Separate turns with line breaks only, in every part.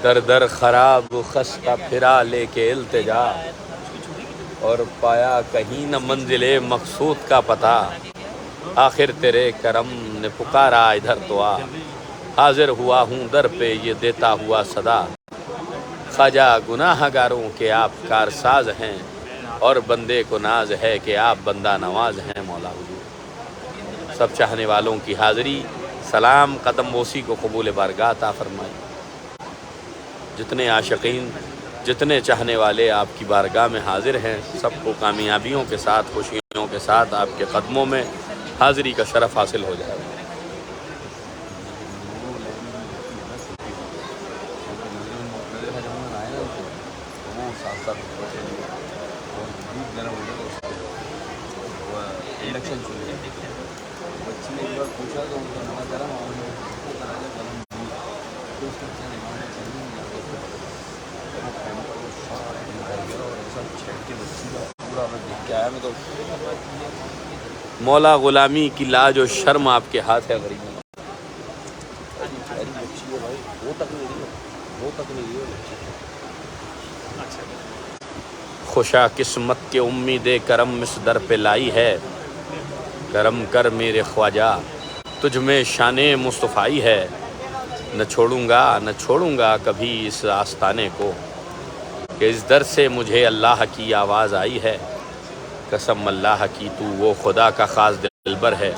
در در خراب خستہ پھرا لے کے التجا، اور پایا کہیں نہ منزل مقصود کا پتہ، آخر تیرے کرم نے پکارا ادھر تو آ، حاضر ہوا ہوں در پہ یہ دیتا ہوا صدا، خواجہ گناہ گاروں کے آپ کارساز ہیں، اور بندے کو ناز ہے کہ آپ بندہ نواز ہیں مولا حضور۔ سب چاہنے والوں کی حاضری، سلام قدم بوسی کو قبول بارگاہ عطا فرمائی۔ جتنے عاشقین، جتنے چاہنے والے آپ کی بارگاہ میں حاضر ہیں، سب کو کامیابیوں کے ساتھ، خوشیوں کے ساتھ آپ کے قدموں میں حاضری کا شرف حاصل ہو جائے۔ مولا غلامی کی لاج و شرم آپ کے ہاتھ ہے غریب۔ خوشا قسمت کے امید کرم اس در پہ لائی ہے، کرم کر میرے خواجہ تجھ میں شان مصطفیٰ ہے، نہ چھوڑوں گا کبھی اس آستانے کو، کہ اس در سے مجھے اللہ کی آواز آئی ہے، قسم اللہ کی تو وہ خدا کا خاص دلبر ہے،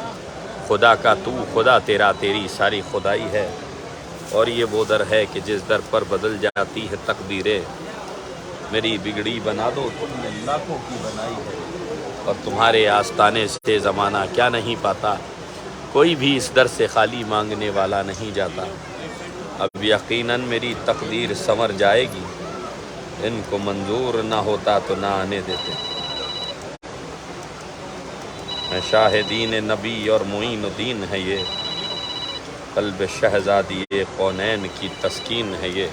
خدا کا تو خدا تیرا تیری ساری خدائی ہے، اور یہ وہ در ہے کہ جس در پر بدل جاتی ہے تقدیریں، میری بگڑی بنا دو تم نے لاکھوں کی بنائی ہے، اور تمہارے آستانے سے زمانہ کیا نہیں پاتا، کوئی بھی اس در سے خالی مانگنے والا نہیں جاتا، اب یقیناً میری تقدیر سنور جائے گی، ان کو منظور نہ ہوتا تو نہ آنے دیتے۔ میں شاہدین نبی اور معین الدین ہے یہ، قلب شہزادی کونین کی تسکین ہے یہ،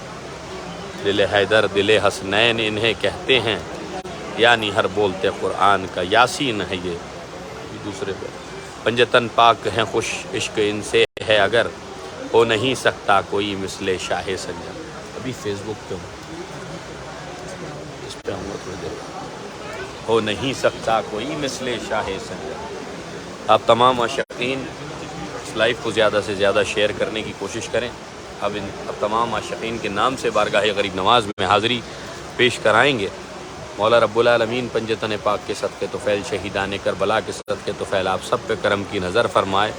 دل حیدر دل حسنین انہیں کہتے ہیں، یعنی ہر بولتے قرآن کا یاسین ہے یہ۔ دوسرے پہ پنجتن پاک ہیں خوش عشق ان سے ہے اگر، ہو نہیں سکتا کوئی مثل شاہ سنجر۔ ابھی فیس بک پہ ہوں، اس پہ ہوں گا تھوڑی دیر، ہو نہیں سکتا کوئی مثل شاہ سنجر۔ آپ تمام عاشقین اس لائف کو زیادہ سے زیادہ شیئر کرنے کی کوشش کریں۔ اب تمام عاشقین کے نام سے بارگاہ غریب نواز میں حاضری پیش کرائیں گے۔ مولا رب العالمین پنجتن پاک کے صدقے طفیل، شہیدان کربلا کے صدقے طفیل آپ سب پہ کرم کی نظر فرمائے،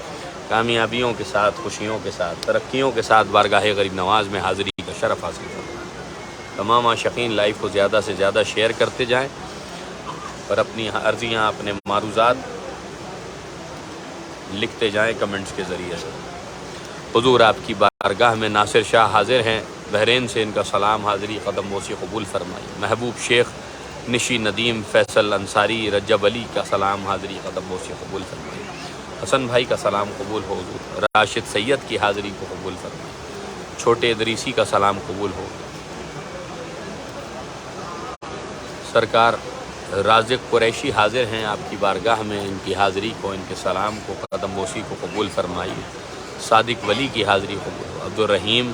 کامیابیوں کے ساتھ، خوشیوں کے ساتھ، ترقیوں کے ساتھ بارگاہ غریب نواز میں حاضری کا شرف حاصل فرمائے۔ تمام عاشقین لائف کو زیادہ سے زیادہ شیئر کرتے جائیں، اور اپنی عرضیاں، اپنے معروضات لکھتے جائیں کمنٹس کے ذریعے سے۔ حضور آپ کی بارگاہ میں ناصر شاہ حاضر ہیں، بحرین سے ان کا سلام حاضری قدم بوسی قبول فرمائی۔ محبوب شیخ نشی ندیم فیصل انصاری رجب علی کا سلام حاضری قدم بوسی قبول فرمائی۔ حسن بھائی کا سلام قبول ہو حضور، راشد سید کی حاضری کو قبول فرمائی۔ چھوٹے ادریسی کا سلام قبول ہو۔ سرکار رازق قریشی حاضر ہیں آپ کی بارگاہ میں، ان کی حاضری کو، ان کے سلام کو قدم بوسی کو قبول فرمائیے۔ صادق ولی کی حاضری قبول ہو۔ عبدالرحیم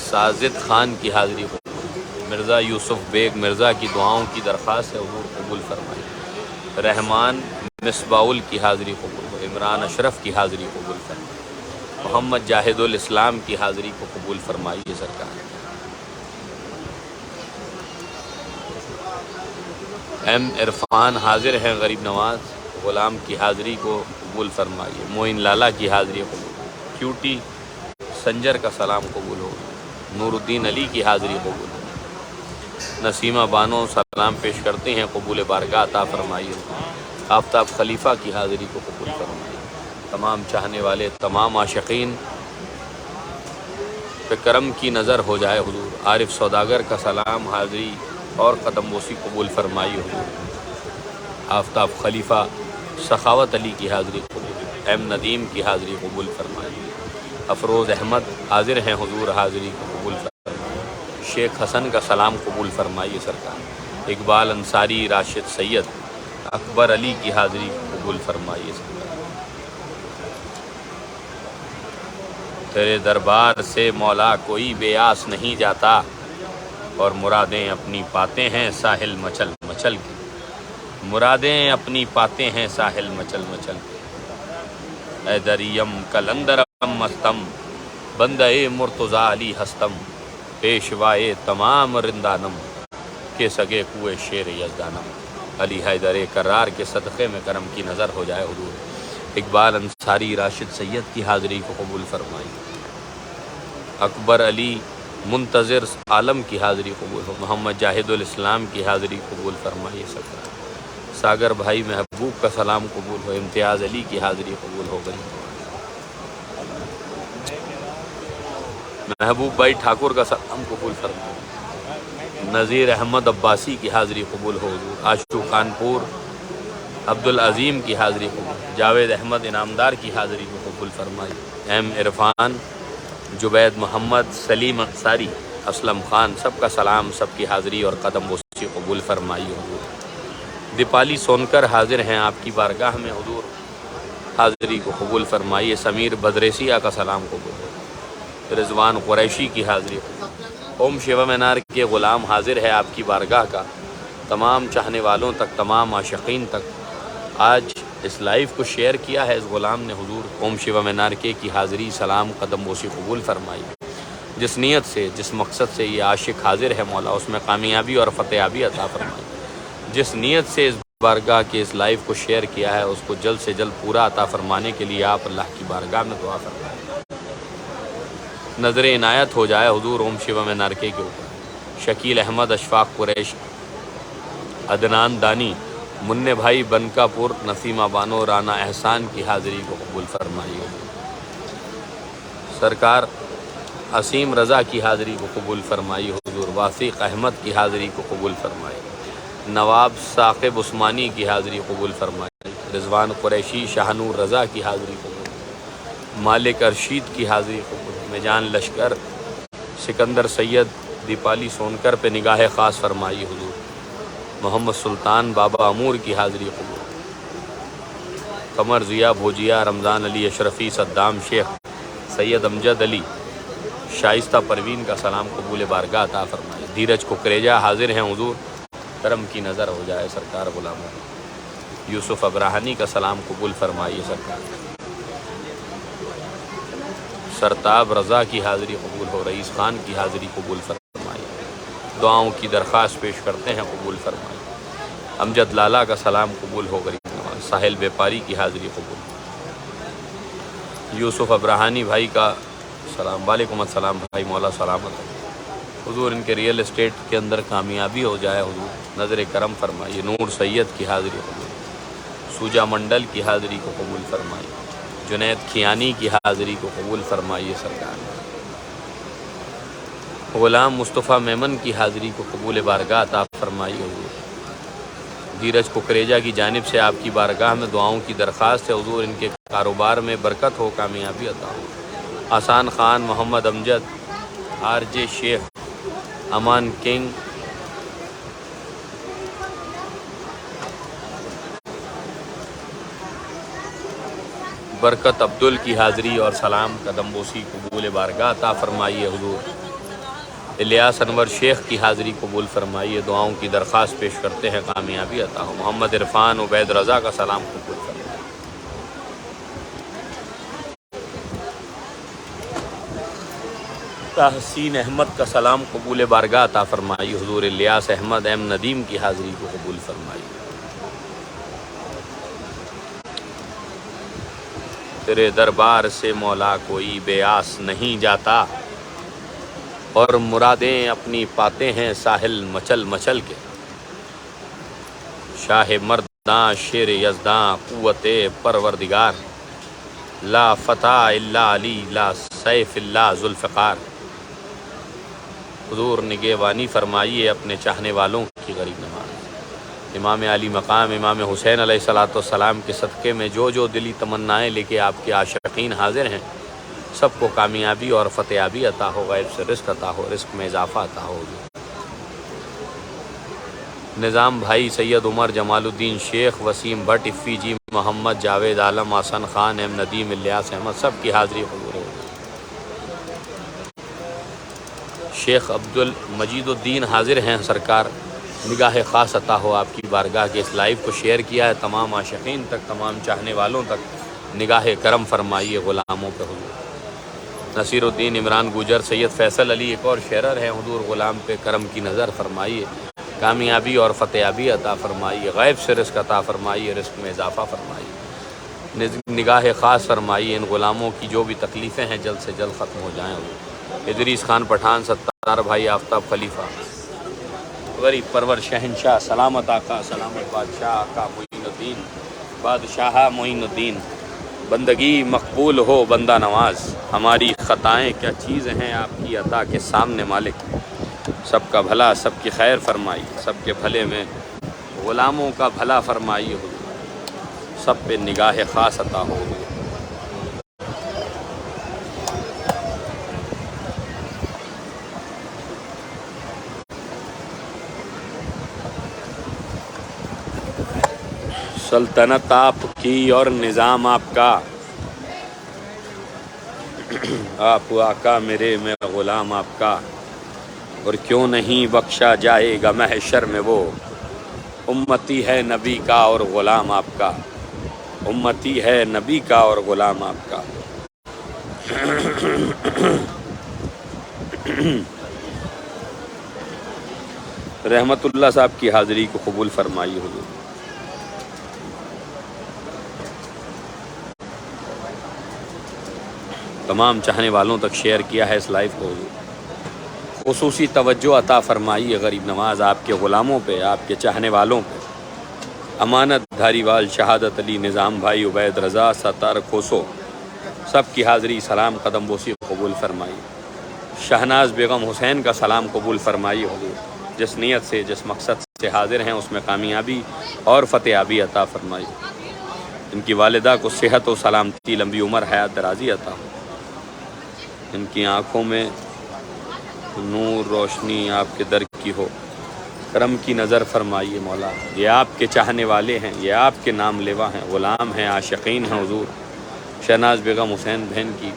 ساجد خان کی حاضری قبول ہو۔ مرزا یوسف بیگ مرزا کی دعاؤں کی درخواست ہے، حضور قبول فرمائیے۔ رحمان مصباح کی حاضری قبول ہو۔ عمران اشرف کی حاضری قبول فرمائیے۔ محمد جاہد الاسلام کی حاضری کو قبول فرمائیے سرکار۔ ایم عرفان حاضر ہیں غریب نواز، غلام کی حاضری کو قبول فرمائیے۔ معین لالا کی حاضری قبول ہو۔ کیوٹی سنجر کا سلام قبول ہو۔ نور الدین علی کی حاضری قبول ہو۔ نسیمہ بانو سلام پیش کرتے ہیں، قبول بارگاہ عطا فرمائیے۔ آفتاب خلیفہ کی حاضری کو قبول فرمائیے۔ تمام چاہنے والے، تمام عاشقین پہ کرم کی نظر ہو جائے حضور۔ عارف سوداگر کا سلام حاضری اور قدم بوسی قبول فرمائیے حضور۔ آفتاب خلیفہ سخاوت علی کی حاضری قبول، ایم ندیم کی حاضری قبول فرمائیے۔ افروز احمد حاضر ہیں حضور، حاضری کو قبول فرمائیے۔ شیخ حسن کا سلام قبول فرمائیے سرکار۔ اقبال انصاری، راشد سید، اکبر علی کی حاضری قبول فرمائیے سرکار۔ تیرے دربار سے مولا کوئی بے آس نہیں جاتا، اور مرادیں اپنی پاتے ہیں ساحل مچل مچل کے، مرادیں اپنی پاتے ہیں ساحل مچل مچل کے۔ اے دریم کلندرم مستم، بندہ مرتضیٰ علی ہستم، پیشوائے تمام رندانم، کے سگے کوئے شیر یزدانم۔ علی حیدر کرار کے صدقے میں کرم کی نظر ہو جائے حضور۔ اقبال انصاری راشد سید کی حاضری کو قبول فرمائی۔ اکبر علی منتظر عالم کی حاضری قبول ہو۔ محمد جاہد الاسلام کی حاضری قبول فرمائیے سرکار۔ ساگر بھائی محبوب کا سلام قبول ہو۔ امتیاز علی کی حاضری قبول ہو گئی۔ محبوب بھائی ٹھاکر کا سلام قبول فرمائیے۔ نذیر احمد عباسی کی حاضری قبول ہو حضور۔ آشو خانپور عبدالعظیم کی حاضری قبول۔ جاوید احمد انعامدار کی حاضری کو قبول فرمائی۔ ایم عرفان، جبید محمد، سلیم انصاری، اسلم خان، سب کا سلام، سب کی حاضری اور قدم بوسی قبول فرمائی حضور۔ دیپالی سونکر حاضر ہیں آپ کی بارگاہ میں حضور، حاضری کو قبول فرمائیے۔ سمیر بدریسیہ کا سلام قبول ہو۔ رضوان قریشی کی حاضری قبول۔ اوم شیوا مینار کے غلام حاضر ہے آپ کی بارگاہ کا، تمام چاہنے والوں تک، تمام عاشقین تک آج اس لائیو کو شیئر کیا ہے اس غلام نے حضور۔ اوم شیوا مینار کے کی حاضری، سلام، قدم بوسی قبول فرمائی۔ جس نیت سے، جس مقصد سے یہ عاشق حاضر ہے مولا، اس میں کامیابی اور فتحیابی عطا فرمائی۔ جس نیت سے اس بارگاہ کے اس لائیو کو شیئر کیا ہے، اس کو جلد سے جلد پورا عطا فرمانے کے لیے آپ اللہ کی بارگاہ میں دعا فرمائیں۔ نظر عنایت ہو جائے حضور اوم شیوا مینار کے اوپر۔ شکیل احمد، اشفاق قریش، عدنان دانی، منع بھائی بنکا پور، نسیمہ بانو، رانا احسان کی حاضری کو قبول فرمائیے۔ سرکار عصیم رضا کی حاضری کو قبول فرمائی حضور۔ واسق احمد کی حاضری کو قبول فرمائی۔ نواب ثاقب عثمانی کی حاضری قبول فرمائی۔ رضوان قریشی، شاہ نور رضا کی حاضری قبول۔ مالک ارشید کی حاضری قبول۔ میجان لشکر، سکندر سید، دیپالی سونکر پہ نگاہ خاص فرمائی حضور۔ محمد سلطان بابا امور کی حاضری قبول۔ قمر ضیاء بھوجیا، رمضان علی اشرفی، صدام شیخ، سید امجد علی، شائستہ پروین کا سلام قبول بارگاہ عطا فرمائے۔ دھیرج ککریجا حاضر ہیں حضور، کرم کی نظر ہو جائے سرکار غلاموں۔ یوسف ابراہنی کا سلام قبول فرمائیے سرکار۔ سرتاب رضا کی حاضری قبول ہو۔ رئیس خان کی حاضری قبول فرمائیے۔ دعاؤں کی درخواست پیش کرتے ہیں، قبول فرمائیے۔ امجد لالا کا سلام قبول ہو غریب نواز۔ ساحل بیپاری کی حاضری قبول۔ یوسف ابراہنی بھائی کا سلام۔ وعلیکم السلام بھائی، مولا سلامت حضور، ان کے ریئل اسٹیٹ کے اندر کامیابی ہو جائے حضور، نظر کرم فرمائیے۔ نور سید کی حاضری قبول۔ سوجا منڈل کی حاضری کو قبول فرمائیے۔ جنید کھیانی کی حاضری کو قبول فرمائیے سرکار۔ غلام مصطفیٰ میمن کی حاضری کو قبول بارگاہ عطا فرمائیے حضور۔ دھیرج ککریجا کی جانب سے آپ کی بارگاہ میں دعاؤں کی درخواست ہے حضور، ان کے کاروبار میں برکت ہو، کامیابی عطا ہو۔ آسان خان، محمد امجد، آر جے شیخ، امان کنگ، برکت عبدل کی حاضری اور سلام، قدم بوسی قبول بارگاہ عطا فرمائیے حضور۔ الیاس انور شیخ کی حاضری قبول فرمائیے، دعاؤں کی درخواست پیش کرتے ہیں، کامیابی عطا ہو۔ محمد عرفان عبید رضا کا سلام قبول فرمائیے۔ تحسین احمد کا سلام قبول بارگاہ عطا فرمائی حضور۔ الیاس احمد ایم ندیم کی حاضری کو قبول فرمائی۔ تیرے دربار سے مولا کوئی بے آس نہیں جاتا، اور مرادیں اپنی پاتے ہیں ساحل مچل مچل کے۔ شاہ مرداں شیر یزداں قوت پروردگار، لا فتح الا علی لا سیف الا ذوالفقار۔ حضور نگہبانی فرمائیے اپنے چاہنے والوں کی غریب نواز۔ امام علی مقام امام حسین علیہ السلام کے صدقے میں جو جو دلی تمنائیں لے کے آپ کے عاشقین حاضر ہیں، سب کو کامیابی اور فتحیابی عطا ہو، غیب سے رزق عطا ہو، رزق میں اضافہ عطا ہو۔ نظام بھائی، سید عمر، جمال الدین شیخ، وسیم بھٹ، افی جی، محمد جاوید عالم، حسن خان، ایم ندیم، الیاس احمد، سب کی حاضری قبول ہو۔ شیخ عبد المجید الدین حاضر ہیں سرکار، نگاہ خاص عطا ہو آپ کی بارگاہ کے اس لائیو کو شیئر کیا ہے تمام عاشقین تک، تمام چاہنے والوں تک، نگاہ کرم فرمائیے غلاموں پہ حضور۔ نصیر الدین عمران گوجر، سید فیصل علی ایک اور شیرر ہیں، حضور غلام پہ کرم کی نظر فرمائیے، کامیابی اور فتحیابی عطا فرمائیے، غیب سے رزق عطا فرمائیے، رزق میں اضافہ فرمائیے، نگاہ خاص فرمائیے، ان غلاموں کی جو بھی تکلیفیں ہیں جلد سے جلد ختم ہو جائیں حضور۔ ادریس خان پٹھان، ستار بھائی، آفتاب خلیفہ، غریب پرور شہنشاہ، سلامت آقا، سلامت بادشاہ، آقا معین الدین، بادشاہ معین الدین، بندگی مقبول ہو بندہ نواز، ہماری خطائیں کیا چیزیں ہیں آپ کی عطا کے سامنے مالک، سب کا بھلا سب کی خیر فرمائیے، سب کے بھلے میں غلاموں کا بھلا فرمائیے حضور، سب پہ نگاہ خاص عطا ہو حضور۔ سلطنت آپ کی اور نظام آپ کا، آپ آقا میرے میں غلام آپ کا، اور کیوں نہیں بخشا جائے گا محشر میں وہ، امتی ہے نبی کا اور غلام آپ کا، امتی ہے نبی کا اور غلام آپ کا۔ رحمت اللہ صاحب کی حاضری کو قبول فرمائیے حضور۔ تمام چاہنے والوں تک شیئر کیا ہے اس لائیو کو حضور۔ خصوصی توجہ عطا فرمائیے غریب نواز آپ کے غلاموں پہ، آپ کے چاہنے والوں پہ۔ امانت دھاری وال، شہادت علی، نظام بھائی، عبید رضا، ستار کھوسو، سب کی حاضری سلام قدم بوسی قبول فرمائیے۔ شہناز بیگم حسین کا سلام قبول فرمائیے حضور، جس نیت سے جس مقصد سے حاضر ہیں اس میں کامیابی اور فتحیابی عطا فرمائیے۔ ان کی والدہ کو صحت و سلامتی، لمبی عمر، حیات درازی عطا ہو، ان کی آنکھوں میں نور روشنی آپ کے در کی ہو، کرم کی نظر فرمائیے مولا۔ یہ آپ کے چاہنے والے ہیں، یہ آپ کے نام لیوا ہیں، غلام ہیں، عاشقین ہیں حضور۔ شہناز بیگم حسین بہن کی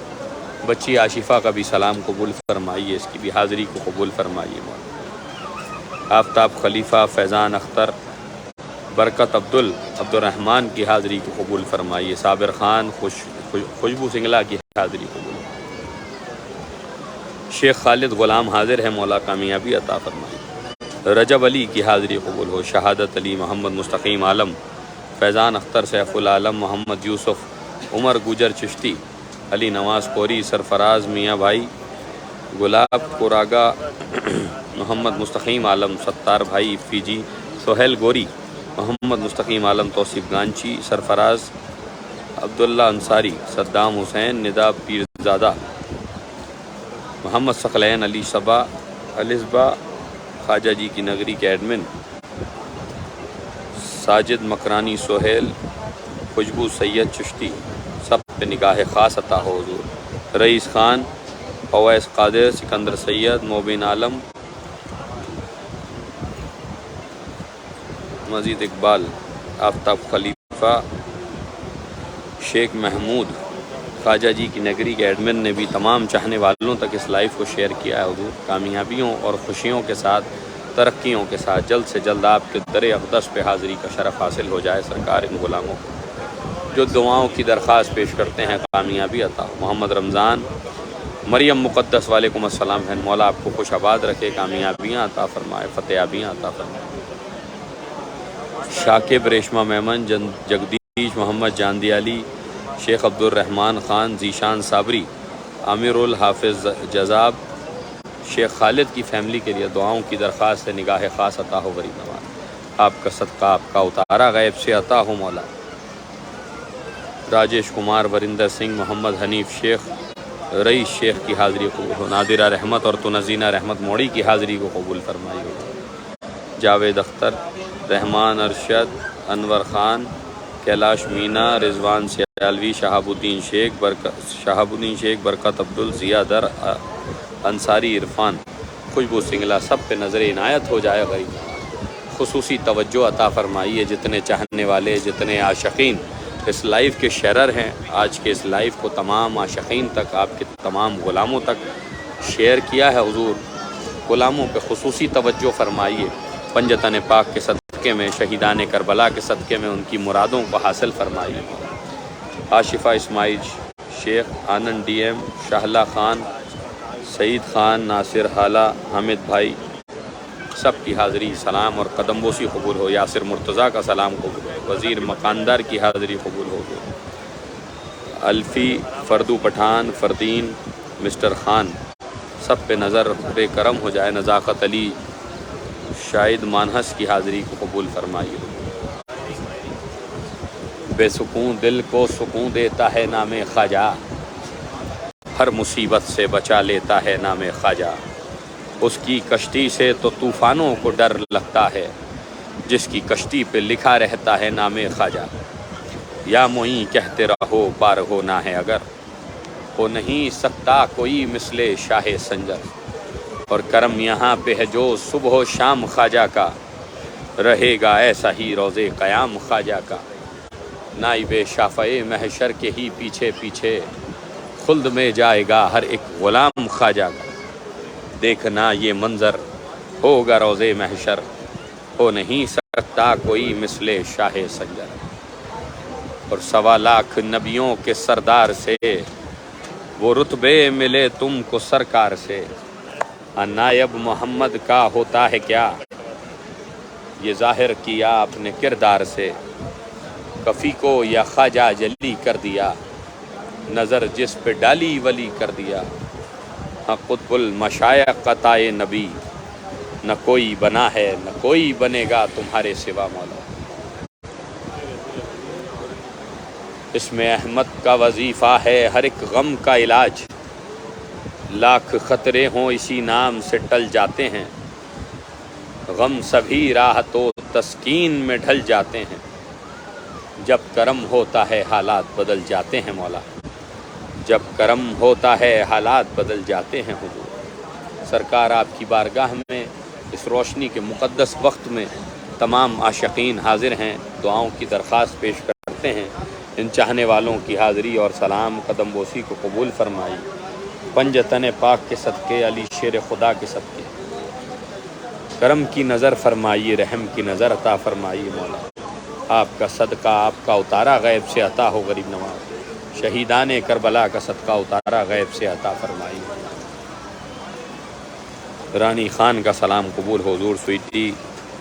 بچی عاشفہ کا بھی سلام قبول فرمائیے، اس کی بھی حاضری کو قبول فرمائیے مولا۔ آفتاب خلیفہ، فیضان اختر، برکت عبد الرحمن کی حاضری کو قبول فرمائیے۔ صابر خان، خوشبو سنگلا کی حاضری قبول۔ شیخ خالد غلام حاضر ہے، مولا کامیابی عطا فرمائیے۔ رجب علی کی حاضری قبول ہو۔ شہادت علی، محمد مستقیم عالم، فیضان اختر، سیف العالم، محمد یوسف، عمر گوجر چشتی، علی نواز کوری، سرفراز میاں بھائی، گلاب کوراگا، محمد مستقیم عالم، ستار بھائی فیجی، سہیل گوری، محمد مستقیم عالم، توصیف گانچی، سرفراز عبداللہ انصاری، صدام حسین، ندا پیرزادہ، محمد ثقلین، علی صبا، الصبا، خواجہ جی کی نگری کے ایڈمن، ساجد مکرانی، سہیل، خوشبو سید چشتی، سب پہ نگاہ خاص عطا ہو حضور۔ رئیس خان، اویس قادر، سکندر سید، موبین عالم، مزید اقبال، آفتاب خلیفہ، شیخ محمود، خواجہ جی کی نگری کے ایڈمن نے بھی تمام چاہنے والوں تک اس لائیو کو شیئر کیا ہے حضور۔ کامیابیوں اور خوشیوں کے ساتھ، ترقیوں کے ساتھ جلد سے جلد آپ کے در اقدس پہ حاضری کا شرف حاصل ہو جائے سرکار ان غلاموں کو، جو دعاؤں کی درخواست پیش کرتے ہیں، کامیابی عطا ہو۔ محمد رمضان، مریم مقدس، وعلیکم السلام بہن، مولا آپ کو خوش آباد رکھے، کامیابیاں عطا فرمائے، فتحیابیاں عطا فرمائے۔ شاکب، ریشمہ میمن، جگدیش محمد جاندیالی، شیخ عبد الرحمن خان، ذیشان صابری، عامر الحافظ جزاب، شیخ خالد کی فیملی کے لیے دعاؤں کی درخواست ہے، نگاہ خاص عطا ہو غریب نواز، آپ کا صدقہ آپ کا اتارا غیب سے عطا ہو مولا۔ راجیش کمار، وریندر سنگھ، محمد حنیف شیخ، رئیس شیخ کی حاضری قبول ہو۔ نادرہ رحمت اور تنزینہ رحمت موڑی کی حاضری کو قبول فرمائی ہو۔ جاوید اختر، رحمان ارشد، انور خان، کیلاش مینا، رضوان سیالوی، شہاب الدین شیخ، برکت عبدل، ضیاء در، انصاری عرفان، خوشبو سنگلا، سب پہ نظر عنایت ہو جائے غریب نواز۔ خصوصی توجہ عطا فرمائیے، جتنے چاہنے والے، جتنے عاشقین اس لائیو کے شیئرر ہیں، آج کے اس لائیو کو تمام عاشقین تک، آپ کے تمام غلاموں تک شیئر کیا ہے حضور۔ غلاموں پہ خصوصی توجہ فرمائیے، پنجتن پاک کے صدقے میں، شہیدان کربلا کے صدقے میں ان کی مرادوں کو حاصل فرمائیے۔ آشفہ اسماعیل شیخ، آنند ڈی ایم، شاہلہ خان، سعید خان، ناصر حالہ، حامد بھائی، سب کی حاضری سلام اور قدم بوسی قبول ہو۔ یاسر مرتضیٰ کا سلام قبول ہو۔ وزیر مقاندار کی حاضری قبول ہو۔ الفی، فردو پٹھان، فردین، مسٹر خان، سب پہ نظر بے کرم ہو جائے۔ نزاکت علی، شاہد مانہس کی حاضری کو قبول فرمائیے۔ بے سکون دل کو سکون دیتا ہے نام خواجہ، ہر مصیبت سے بچا لیتا ہے نام خواجہ۔ اس کی کشتی سے تو طوفانوں کو ڈر لگتا ہے، جس کی کشتی پہ لکھا رہتا ہے نام خواجہ۔ یا معین کہتے رہو پار ہونا ہے اگر، ہو نہیں سکتا کوئی مثل شاہ سنجر۔ اور کرم یہاں پہ ہے جو صبح و شام خواجہ کا، رہے گا ایسا ہی روز قیام خواجہ کا۔ نائب شافع محشر کے ہی پیچھے پیچھے، خلد میں جائے گا ہر ایک غلام خواجہ کا۔ دیکھنا یہ منظر ہوگا روز محشر، ہو نہیں سکتا کوئی مثل شاہ سنجر۔ اور 1.25 لاکھ نبیوں کے سردار سے، وہ رتبے ملے تم کو سرکار سے۔ نائب محمد کا ہوتا ہے کیا، یہ ظاہر کیا اپنے کردار سے۔ کفی کو یا خواجہ جلی کر دیا، نظر جس پہ ڈالی ولی کر دیا۔ ہاں قطب المشائق عطا نبی، نہ کوئی بنا ہے نہ کوئی بنے گا تمہارے سوا مولا۔ اس میں احمد کا وظیفہ ہے ہر ایک غم کا علاج، لاکھ خطرے ہوں اسی نام سے ٹل جاتے ہیں۔ غم سبھی راحت و تسکین میں ڈھل جاتے ہیں، جب کرم ہوتا ہے حالات بدل جاتے ہیں مولا۔ جب کرم ہوتا ہے حالات بدل جاتے ہیں حضور۔ سرکار آپ کی بارگاہ میں اس روشنی کے مقدس وقت میں تمام عاشقین حاضر ہیں، دعاؤں کی درخواست پیش کرتے ہیں۔ ان چاہنے والوں کی حاضری اور سلام قدم بوسی کو قبول فرمائی۔ پنجتن پاک کے صدقے، علی شیر خدا کے صدقے، کرم کی نظر فرمائیے، رحم کی نظر عطا فرمائیے مولا۔ آپ کا صدقہ آپ کا اتارا غیب سے عطا ہو غریب نواز۔ شہیدان کربلا کا صدقہ اتارا غیب سے عطا فرمائی۔ رانی خان کا سلام قبول ہو۔ حضور سویٹی،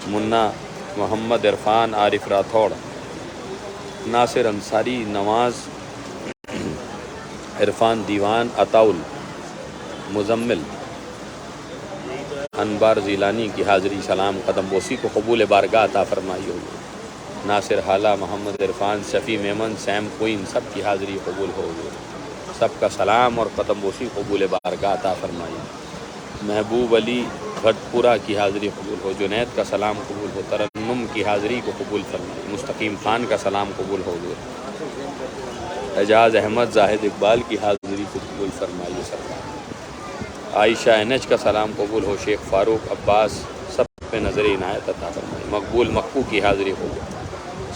منا، محمد عرفان، عارف راتھوڑ، ناصر انصاری، نواز، عرفان دیوان، عطاؤل، مزمل، انبار زیلانی کی حاضری سلام قدم بوسی کو قبول بارگاہ عطا فرمائی ہو۔ ناصر حالہ، محمد عرفان، شفیع میمن، سیم کوئن، سب کی حاضری قبول ہو۔ سب کا سلام اور قدم بوسی قبول بارگاہ عطا فرمائی۔ محبوب علی بھٹپورہ کی حاضری قبول ہو۔ جنید کا سلام قبول ہو۔ ترنم کی حاضری کو قبول فرمائی۔ مستقیم خان کا سلام قبول ہو۔ اعجاز احمد، زاہد اقبال کی حاضری کو قبول فرمائیے سرکار۔ عائشہ NH کا سلام قبول ہو۔ شیخ فاروق، عباس، سب پہ نظر عنایت عطا فرمائی۔ مقبول مکو کی حاضری قبول۔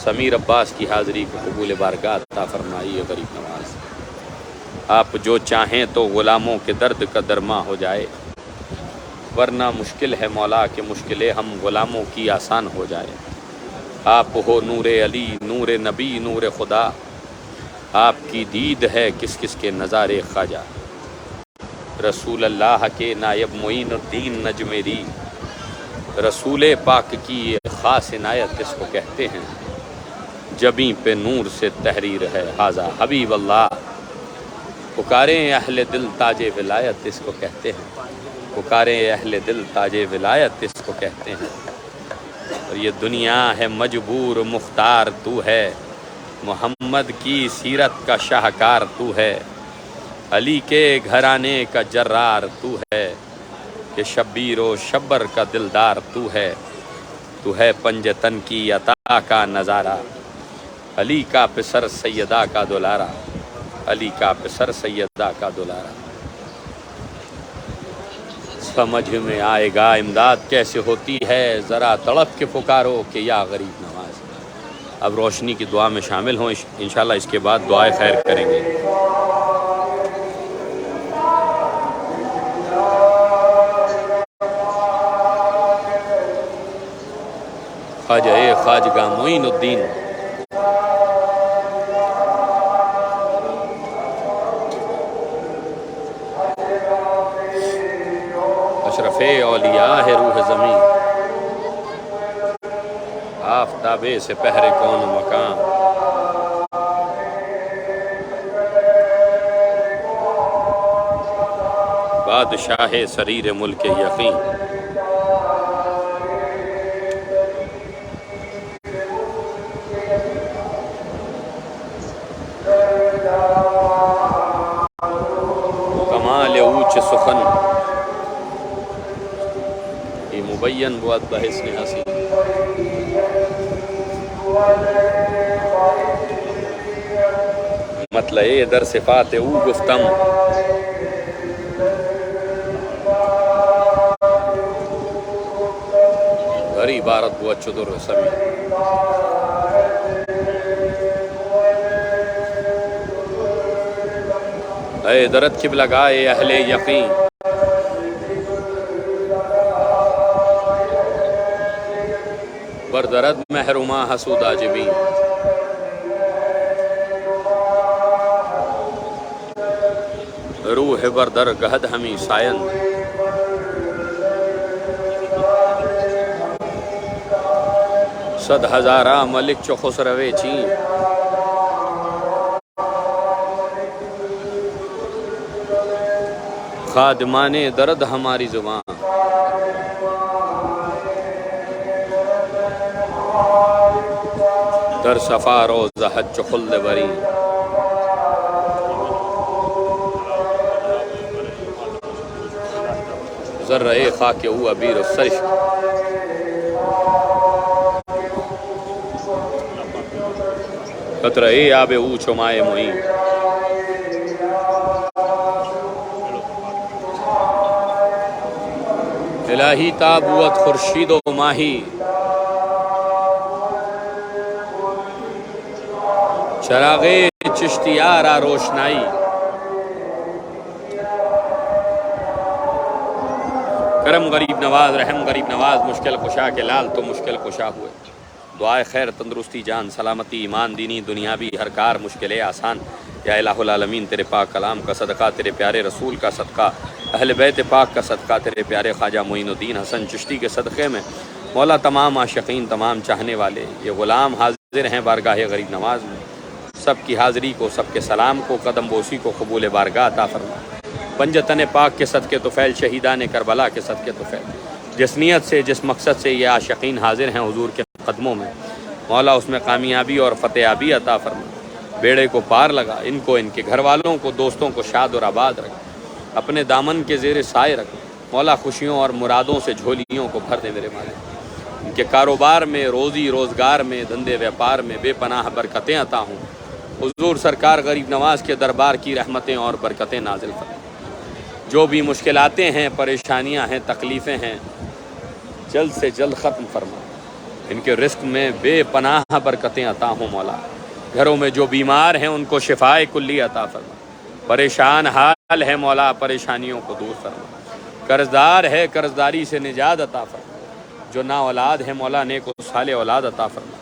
سمیر عباس کی حاضری کو قبول بارگاہ عطا فرمائیے غریب نواز۔ آپ جو چاہیں تو غلاموں کے درد کا درما ہو جائے، ورنہ مشکل ہے مولا کہ مشکلیں ہم غلاموں کی آسان ہو جائے۔ آپ ہو نور علی، نور نبی، نور خدا، آپ کی دید ہے کس کس کے نظارے خواجہ۔ رسول اللہ کے نائب معین الدین نجمیری، رسول پاک کی یہ خاص عنایت اس کو کہتے ہیں۔ جبیں پہ نور سے تحریر ہے حاضہ حبیب اللہ، پکاریں اہل دل تاج ولایت اس کو کہتے ہیں۔ پکاریں اہل دل تاج ولایت اس کو کہتے ہیں۔ اور یہ دنیا ہے مجبور مختار تو ہے، محمد کی سیرت کا شاہکار تو ہے، علی کے گھرانے کا جرار تو ہے، کہ شبیر و شبر کا دلدار تو ہے پنجتن کی عطا کا نظارہ، علی کا پسر سیدہ کا دلارا، علی کا پسر سیدہ کا دلارا۔ سمجھ میں آئے گا امداد کیسے ہوتی ہے، ذرا تڑپ کے پکارو کہ یا غریب نواز۔ اب روشنی کی دعا میں شامل ہوں، انشاءاللہ اس کے بعد دعائے خیر کریں گے۔ خواجگاہ معین الدین اشرف اولیاء ہے روح زمین، آفتابے سے پہرے کون و مکان، بادشاہ سریر ملک یقین، کمال اوچ سخن یہ مبین بود بحسن حسین، مطلع در صفات او گفتم، ہر عبارت بود چدر سمی، اے درد کب لگائے اہل یقین، بردرد محرومہ حسود عاجبین، روح بردر گہد ہمی سائن، صد ہزارہ ملک چو خسروے چین، خادمان درد ہماری زبان، در صفا روز حج خلد بری، ذرہ خاک او عبیر السرش، قطرہ آب او چمائے معین، الہی تابوت خورشید و ماہی، چراغ چشتیارہ روشنائی، کرم غریب نواز، رحم غریب نواز، مشکل کشا کے لال تو مشکل کشا ہوئے، دعائے خیر تندرستی جان سلامتی ایمان دینی دنیاوی ہر کار مشکل آسان، یا الہ العالمین تیرے پاک کلام کا صدقہ، تیرے پیارے رسول کا صدقہ، اہل بیت پاک کا صدقہ، تیرے پیارے خواجہ معین الدین حسن چشتی کے صدقے میں مولا تمام عاشقین، تمام چاہنے والے یہ غلام حاضر ہیں بارگاہ غریب نواز میں، سب کی حاضری کو، سب کے سلام کو، قدم بوسی کو قبول بارگاہ عطا فرما، پنجتن پاک کے صدقے طفیل، شہیدان کربلا کے صدقے طفیل، جس نیت سے جس مقصد سے یہ عاشقین حاضر ہیں حضور کے قدموں میں، مولا اس میں کامیابی اور فتح یابی عطا فرما، بیڑے کو پار لگا، ان کو، ان کے گھر والوں کو، دوستوں کو شاد اور آباد رکھ، اپنے دامن کے زیر سائے رکھ، مولا خوشیوں اور مرادوں سے جھولیوں کو بھر دے میرے مالک، ان کے کاروبار میں، روزی روزگار میں، دھندے ویاپار میں بے پناہ برکتیں عطا ہوں، حضور سرکار غریب نواز کے دربار کی رحمتیں اور برکتیں نازل فرما، جو بھی مشکلاتیں ہیں، پریشانیاں ہیں، تکلیفیں ہیں، جلد سے جلد ختم فرما، ان کے رزق میں بے پناہ برکتیں عطا ہوں مولا، گھروں میں جو بیمار ہیں ان کو شفائے کلی عطا فرما، پریشان حال ہے مولا پریشانیوں کو دور فرما، قرضدار ہے قرضداری سے نجات عطا فرما، جو نا اولاد ہے مولا نیک و صالح اولاد عطا فرما،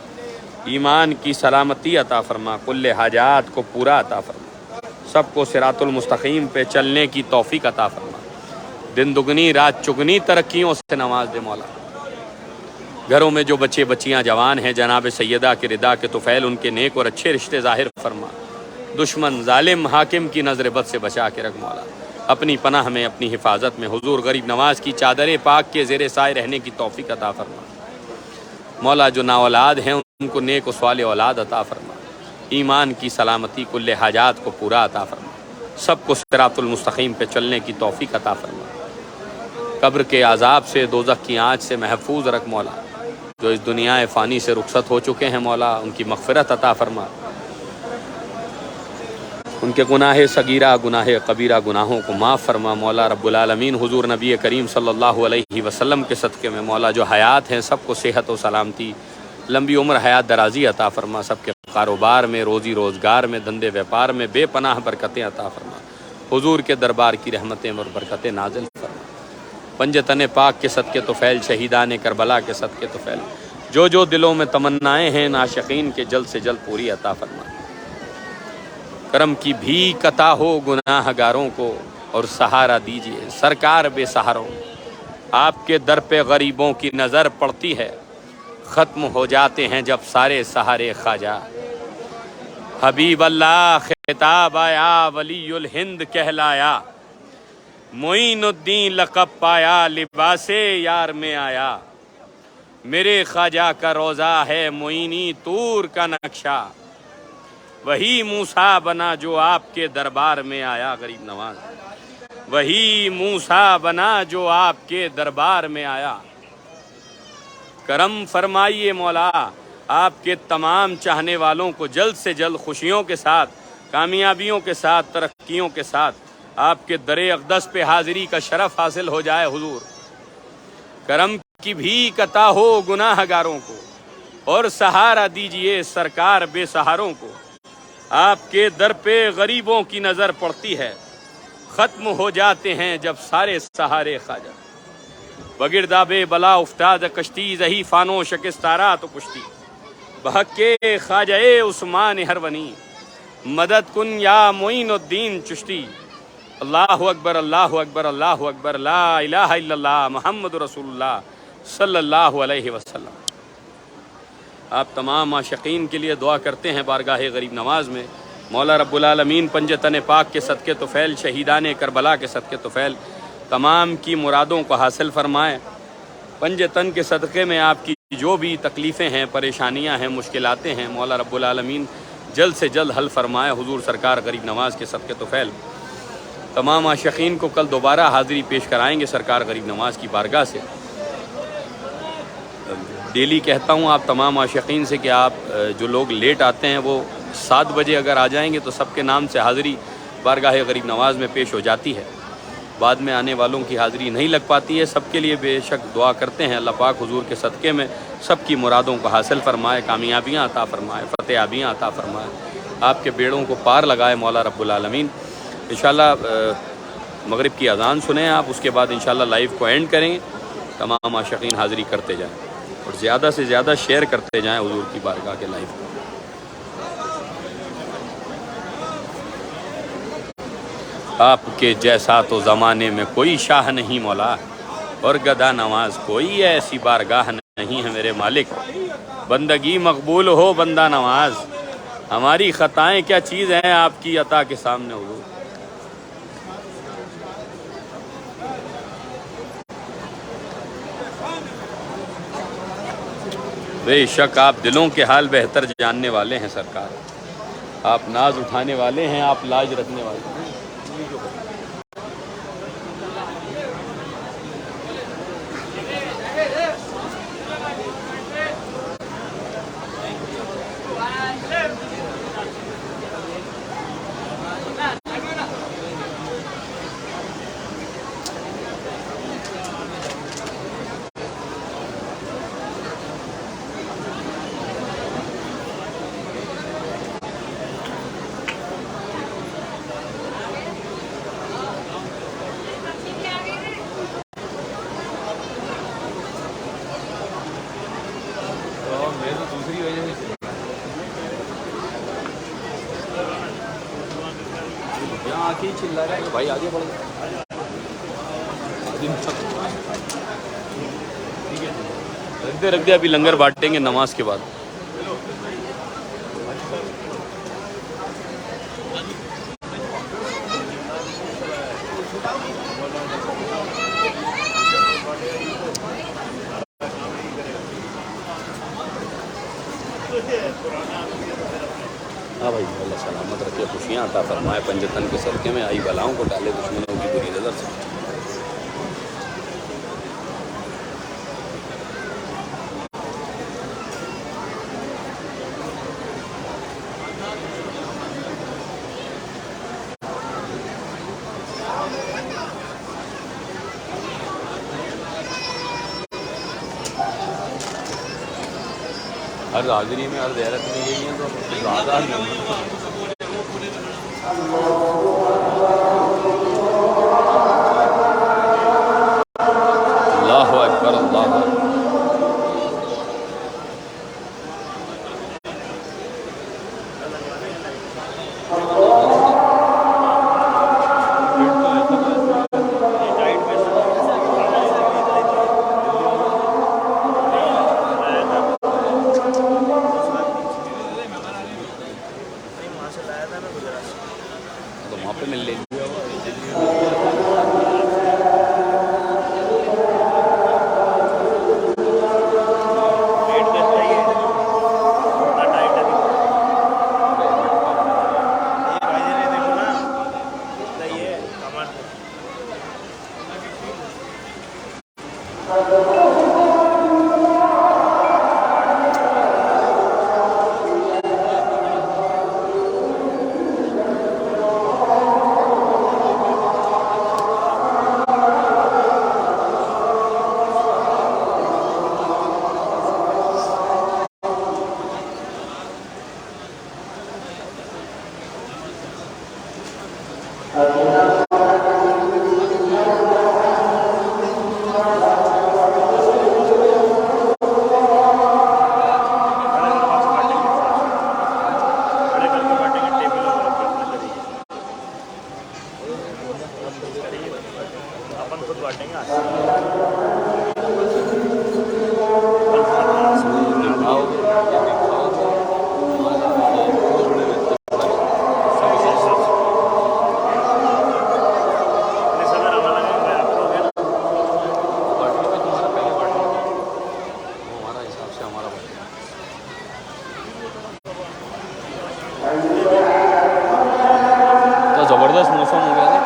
ایمان کی سلامتی عطا فرما، کل حاجات کو پورا عطا فرما، سب کو صراط المستقیم پہ چلنے کی توفیق عطا فرما، دن دگنی رات چگنی ترقیوں سے نواز دے مولا، گھروں میں جو بچے بچیاں جوان ہیں جناب سیدہ کے رضا کے طفیل ان کے نیک اور اچھے رشتے ظاہر فرما، دشمن ظالم حاکم کی نظر بد سے بچا کے رکھ مولا، اپنی پناہ میں اپنی حفاظت میں حضور غریب نواز کی چادر پاک کے زیر سائے رہنے کی توفیق عطا فرما، مولا جو نا اولاد ہیں ان کو نیک و صالح اولاد عطا فرما، ایمان کی سلامتی کل حاجات کو پورا عطا فرما، سب کو صراط المستقیم پہ چلنے کی توفیق عطا فرما، قبر کے عذاب سے دوزخ کی آنچ سے محفوظ رکھ مولا، جو اس دنیا فانی سے رخصت ہو چکے ہیں مولا ان کی مغفرت عطا فرما، ان کے گناہ صغیرہ گناہ کبیرہ گناہوں کو معاف فرما مولا رب العالمین، حضور نبی کریم صلی اللہ علیہ وسلم کے صدقے میں مولا جو حیات ہیں سب کو صحت و سلامتی، لمبی عمر، حیات درازی عطا فرما، سب کے کاروبار میں، روزی روزگار میں، دھندے ویپار میں بے پناہ برکتیں عطا فرما، حضور کے دربار کی رحمتیں اور برکتیں نازل فرما، پنجتن پاک کے صدقے طفیل، شہیدان کربلا کے صدقے طفیل، جو دلوں میں تمنائیں ہیں ناشقین کے جلد سے جلد پوری عطا فرمائے۔ کرم کی بھیک عطا ہو گناہ گاروں کو اور سہارا دیجئے سرکار بے سہاروں۔ آپ کے در پہ غریبوں کی نظر پڑتی ہے، ختم ہو جاتے ہیں جب سارے سہارے خواجہ۔ حبیب اللہ خطاب آیا، ولی الہند کہلایا، معین الدین لقب پایا، لباس یار میں آیا۔ میرے خواجہ کا روضہ ہے معینی طور کا نقشہ، وہی موسیٰ بنا جو آپ کے دربار میں آیا۔ غریب نواز وہی موسیٰ بنا جو آپ کے دربار میں آیا۔ کرم فرمائیے مولا، آپ کے تمام چاہنے والوں کو جلد سے جلد خوشیوں کے ساتھ، کامیابیوں کے ساتھ، ترقیوں کے ساتھ آپ کے در اقدس پہ حاضری کا شرف حاصل ہو جائے۔ حضور کرم کی بھیک عطا ہو گناہ گاروں کو اور سہارا دیجئے سرکار بے سہاروں کو۔ آپ کے در پہ غریبوں کی نظر پڑتی ہے، ختم ہو جاتے ہیں جب سارے سہارے خواجہ۔ بگرداب بلا افتاد کشتی، زہی فانو شکستارا تو کشتی۔ بحق کے خواجہ عثمان ہرونی، مدد کن یا معین الدین چشتی۔ اللہ اکبر اللہ اکبر اللہ اکبر، لا الہ الا اللہ محمد رسول اللہ صلی اللہ علیہ وسلم۔ آپ تمام عاشقین کے لیے دعا کرتے ہیں بارگاہ غریب نواز میں۔ مولا رب العالمین پنج تن پاک کے صدقے طفیل، شہیدان کربلا کے صدقے طفیل تمام کی مرادوں کو حاصل فرمائے۔ پنج تن کے صدقے میں آپ کی جو بھی تکلیفیں ہیں، پریشانیاں ہیں، مشکلاتیں ہیں، مولا رب العالمین جلد سے جلد حل فرمائے۔ حضور سرکار غریب نواز کے صدقے طفیل تمام عاشقین کو کل دوبارہ حاضری پیش کرائیں گے سرکار غریب نواز کی بارگاہ سے۔ ڈیلی کہتا ہوں آپ تمام عاشقین سے کہ آپ جو لوگ لیٹ آتے ہیں وہ 7 بجے اگر آ جائیں گے تو سب کے نام سے حاضری بارگاہ غریب نواز میں پیش ہو جاتی ہے۔ بعد میں آنے والوں کی حاضری نہیں لگ پاتی ہے۔ سب کے لیے بے شک دعا کرتے ہیں، اللہ پاک حضور کے صدقے میں سب کی مرادوں کو حاصل فرمائے، کامیابیاں عطا فرمائے، فتحیابیاں عطا فرمائے، آپ کے بیڑوں کو پار لگائے مولا رب العالمین۔ انشاءاللہ مغرب کی اذان سنیں آپ، اس کے بعد انشاءاللہ لائیو کو اینڈ کریں گے۔ تمام عاشقین حاضری کرتے جائیں اور زیادہ سے زیادہ شیئر کرتے جائیں حضور کی بارگاہ کے لائیو کو۔ آپ کے جیسا تو زمانے میں کوئی شاہ نہیں مولا، اور گدا نواز کوئی ایسی بارگاہ نہیں ہے میرے مالک۔ بندگی مقبول ہو بندہ نواز، ہماری خطائیں کیا چیز ہیں آپ کی عطا کے سامنے حضور۔ بے شک آپ دلوں کے حال بہتر جاننے والے ہیں سرکار، آپ ناز اٹھانے والے ہیں، آپ لاج رکھنے والے ہیں۔ چلا رہا ہے بھائی، آگے بڑھ رکھ دے ابھی لنگر بانٹیں گے نماز کے بعد۔ ہاں بھائی، اللہ سلامت رکھے، خوشیاں عطا فرمائے، پنجتن کے صدقے میں آئی بلاؤں کو ٹالے، دشمنوں کی بری نظر سے۔ ہر حاضری میں، ہر زیارت میں یہی ہے تو زیادہ اللہ اکبر اللہ اکبر۔ تو وہاں پہ مل لیں گے. زبردست موسم ہو گیا تھا.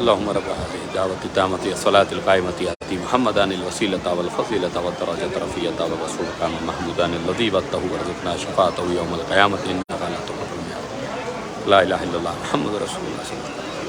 اللهم رب هذه الدعوة التامة الصلاة القائمة آتِ محمدا الوسيلة والفضيلة والدرجة الرفيعة وسبحان محمودا الذي بته ورزقنا شفاعته يوم القيامة إنك لا تخلف الميعاد. لا إله إلا الله محمد رسول الله صلى الله عليه وسلم.